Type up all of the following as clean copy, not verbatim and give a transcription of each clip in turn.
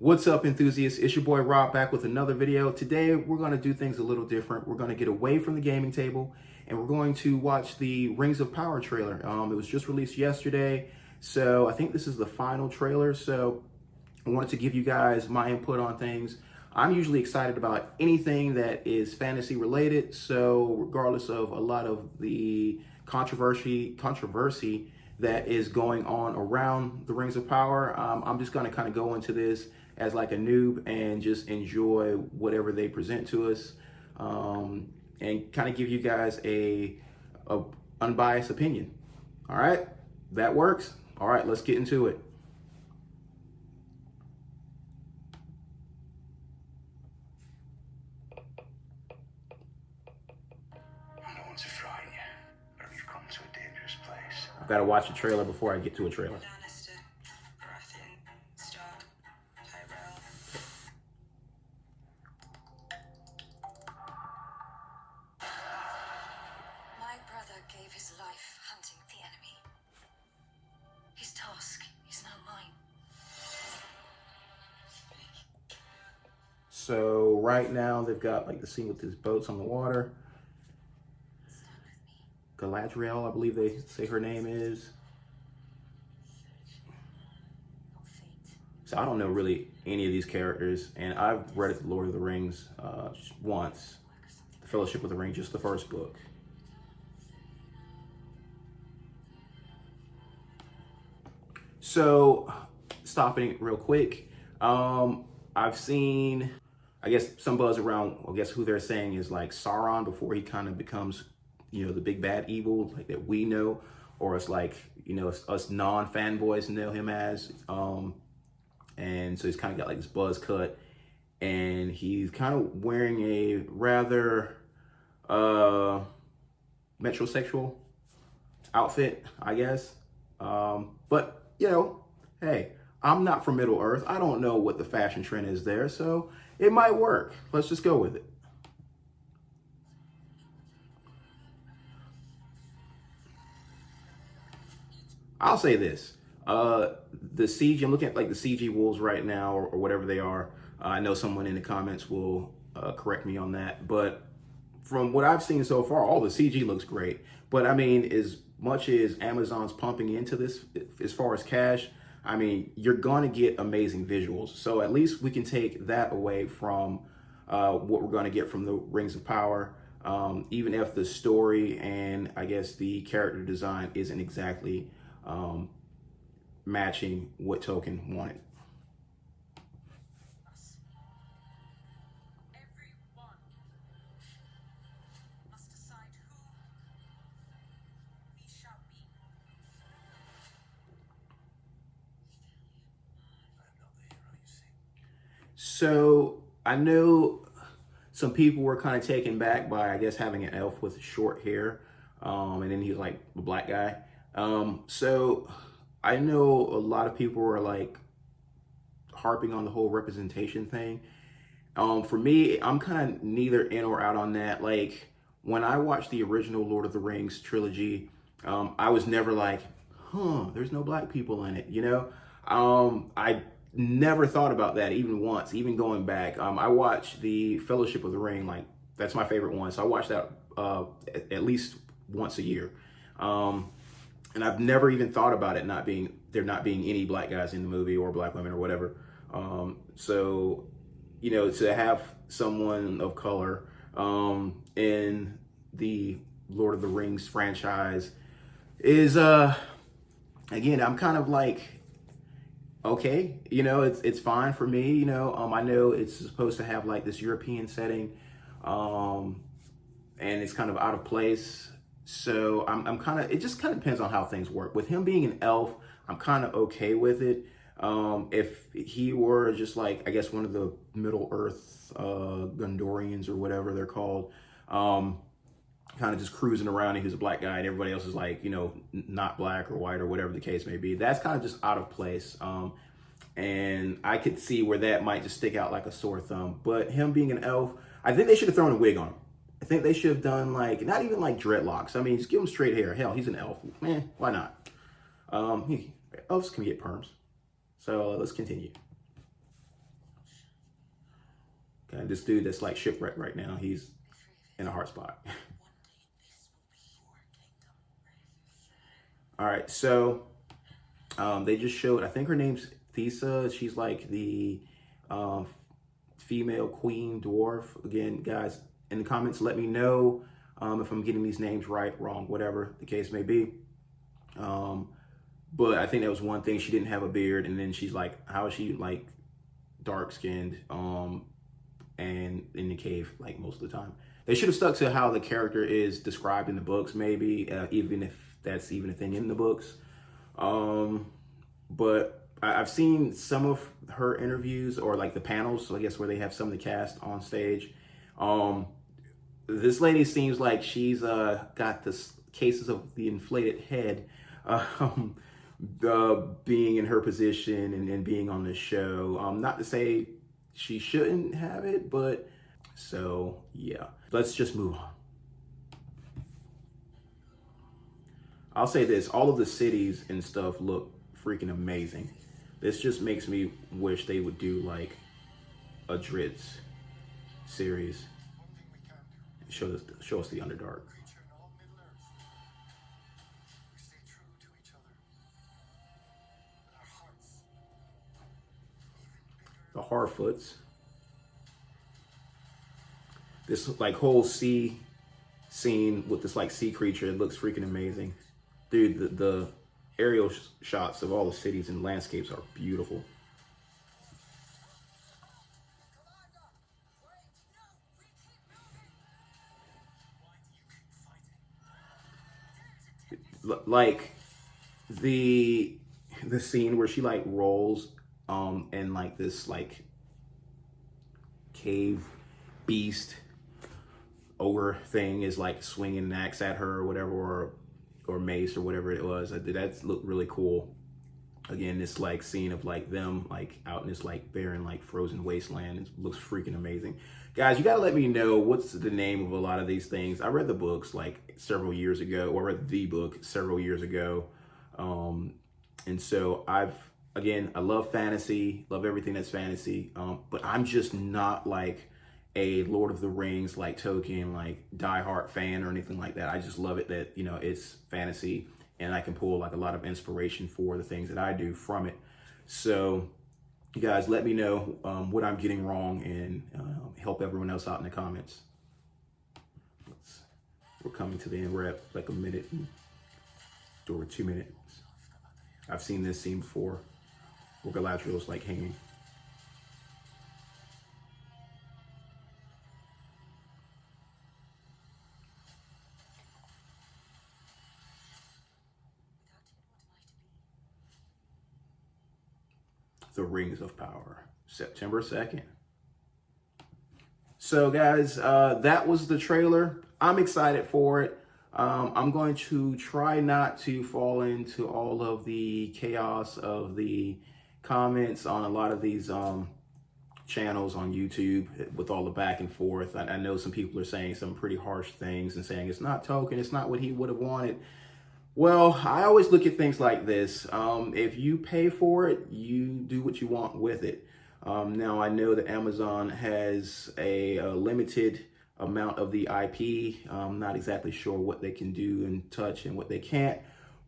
What's up, enthusiasts? It's your boy Rob back with another video. Today we're going to do things a little different. We're going to get away from the gaming table and we're going to watch the Rings of Power trailer. It was just released yesterday, so I think this is the final trailer. So I wanted to give you guys my input on things. I'm usually excited about anything that is fantasy related, so regardless of a lot of the controversy that is going on around the Rings of Power, I'm just going to kind of go into this as like a noob and just enjoy whatever they present to us, and kind of give you guys a unbiased opinion. All right, that works. All right, let's get into it. I've got to watch a trailer before I get to a trailer. My brother gave his life hunting the enemy. His task is now mine. So right now they've got like the scene with his boats on the water. Galadriel, I believe they say her name is. So I don't know really any of these characters, and I've read The Lord of the Rings just once. The Fellowship of the Ring, just the first book. So, stopping it real quick, I've seen, I guess, some buzz around, I guess, who they're saying is like Sauron before he kind of becomes, you know, the big bad evil like that we know, or it's like, you know, us non-fanboys know him as. And so he's kind of got like this buzz cut, and he's kind of wearing a rather metrosexual outfit, I guess. But, you know, hey, I'm not from Middle Earth. I don't know what the fashion trend is there, so it might work. Let's just go with it. I'll say this. The CG, I'm looking at like the CG wolves right now, or whatever they are. I know someone in the comments will correct me on that. But from what I've seen so far, all the CG looks great. But I mean, as much as Amazon's pumping into this as far as cash, I mean, you're going to get amazing visuals. So at least we can take that away from what we're going to get from the Rings of Power. Even if the story and I guess the character design isn't exactly matching what Tolkien wanted. Everyone must decide who we shall be. So I know some people were kind of taken back by, I guess, having an elf with short hair, and then he's like a black guy. So I know a lot of people were like harping on the whole representation thing. For me, I'm kind of neither in or out on that. Like when I watched the original Lord of the Rings trilogy, I was never like, there's no black people in it, you know? I never thought about that even once, even going back. I watched the Fellowship of the Ring, like that's my favorite one. So I watched that at least once a year. And I've never even thought about it there not being any black guys in the movie or black women or whatever. So, you know, to have someone of color in the Lord of the Rings franchise is, again, I'm kind of like, okay, you know, it's fine for me. You know, I know it's supposed to have like this European setting, and it's kind of out of place. So I'm kind of, it just kind of depends on how things work. With him being an elf, I'm kind of okay with it. If he were just like, I guess, one of the Middle Earth Gondorians or whatever they're called, kind of just cruising around and he's a black guy and everybody else is like, you know, not black or white or whatever the case may be, that's kind of just out of place. And I could see where that might just stick out like a sore thumb. But him being an elf, I think they should have thrown a wig on him. I think they should have done like, not even like dreadlocks. I mean, just give him straight hair. Hell, he's an elf. Man, why not? Elves can get perms. So let's continue. Okay, this dude that's like shipwrecked right now, he's in a hard spot. All right, so they just showed, I think her name's Thesa. She's like the um, female queen dwarf. Again, guys, in the comments, let me know if I'm getting these names right, wrong, whatever the case may be. But I think that was one thing. She didn't have a beard, and then she's like, how is she like dark skinned and in the cave like most of the time? They should have stuck to how the character is described in the books, maybe, even if that's even a thing in the books. But I've seen some of her interviews or like the panels, so I guess where they have some of the cast on stage. This lady seems like she's got this cases of the inflated head, being in her position and being on this show. Not to say she shouldn't have it, but so yeah, let's just move on. I'll say this, all of the cities and stuff look freaking amazing. This just makes me wish they would do like a Dritz series. Show us the Underdark. The Harfoots. This like whole sea scene with this like sea creature, it looks freaking amazing. Dude, the aerial shots of all the cities and landscapes are beautiful. Like the scene where she like rolls and like this like cave beast ogre thing is like swinging an axe at her or whatever, or mace or whatever it was. That looked really cool. Again, this like scene of like them like out in this like barren like frozen wasteland, it looks freaking amazing. Guys, you gotta let me know what's the name of a lot of these things. I read the books like several years ago, or read the book several years ago, and so I love fantasy, love everything that's fantasy, but I'm just not like a Lord of the Rings like Tolkien like diehard fan or anything like that. I just love it that, you know, it's fantasy and I can pull like a lot of inspiration for the things that I do from it. So you guys let me know what I'm getting wrong and help everyone else out in the comments. We're coming to the end. We're at like a minute or 2 minutes. I've seen this scene before where Galadriel's like hanging. The Rings of Power, September 2nd. So guys, that was the trailer. I'm excited for it. I'm going to try not to fall into all of the chaos of the comments on a lot of these channels on YouTube with all the back and forth. I know some people are saying some pretty harsh things and saying it's not Tolkien, it's not what he would have wanted. Well, I always look at things like this. If you pay for it, you do what you want with it. Now, I know that Amazon has a limited amount of the IP. I'm not exactly sure what they can do and touch and what they can't.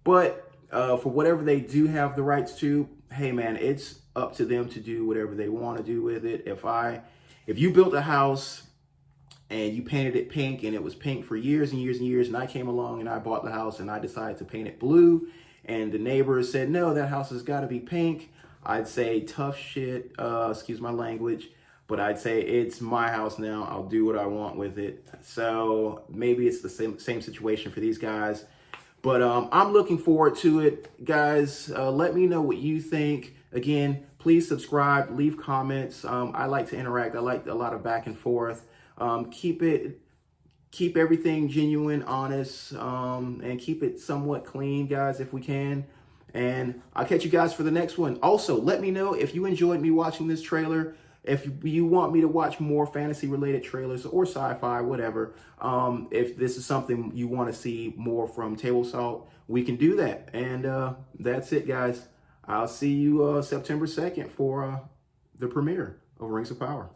But for whatever they do have the rights to, hey man, it's up to them to do whatever they want to do with it. If you built a house and you painted it pink and it was pink for years and years and years, and I came along and I bought the house and I decided to paint it blue, and the neighbors said, no, that house has got to be pink, I'd say tough shit, excuse my language, but I'd say it's my house now. I'll do what I want with it. So maybe it's the same situation for these guys. But I'm looking forward to it. Guys, let me know what you think. Again, please subscribe, leave comments. I like to interact. I like a lot of back and forth. Keep everything genuine, honest, and keep it somewhat clean, guys, if we can. And I'll catch you guys for the next one. Also, let me know if you enjoyed me watching this trailer. If you want me to watch more fantasy-related trailers or sci-fi, whatever, if this is something you want to see more from Table Salt, we can do that. And that's it, guys. I'll see you September 2nd for the premiere of Rings of Power.